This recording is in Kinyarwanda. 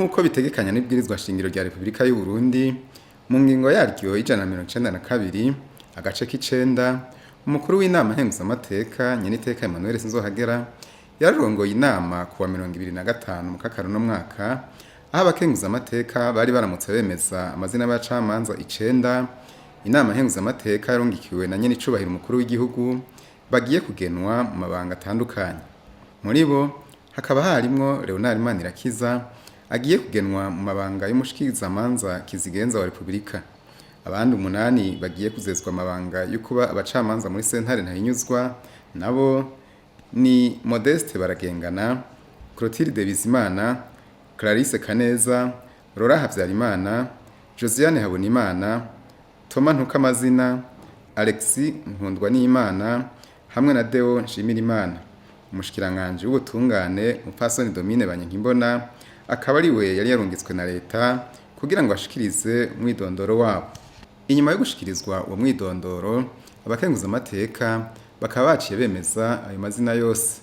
nk'uko bitegekanya n'ibwirizwa shingiro rya Repubulika y'u Burundi mu ngingo yaryo y'ijana na mirongo icenda na kabiri agace k'icenda, umukuru w'inama nkenguzamateka Nyeniteka Emmanuel Sinzohagera yararongoye inama kuwa 25 mu kakaro no mwaka, aho abakenguzamateka bari baramutse bemeza amazina y'abacamanza 9. Inama nkenguzamateka yarongikiwe na Nyenicubahiro umukuru w'igihugu bagiye kugenwa mu mabanga atandukanye. Muri bo hakaba harimwo Leonard Manirakiza agiye kugenwa mu mabanga y'umushikirizamanza kizigenza wa Repubulika. Abandi 8 bagiye kuzezwa amabanga yo kuba abacamanza muri sentare ntahinyuzwa, nabo ni Modeste Baragengana, Clotilde Bizimana, Clarisse Kaneza, Rora Havyarimana, Josiane Habonimana, Thomas Ntukamazina, Alexis Nkundwanimana hamwe na Deo Nshimirimana. Umushikiranganje w'ubutungane Mupfasoni Domine Banyankimbona akaba ari we yari yarungitswe na leta kugira ngo ashikirize umwidondoro wabo. Inyuma yo gushikirizwa uwo mwidondoro, abakenguzamateka bakaba baciye bemeza ayo mazina yose.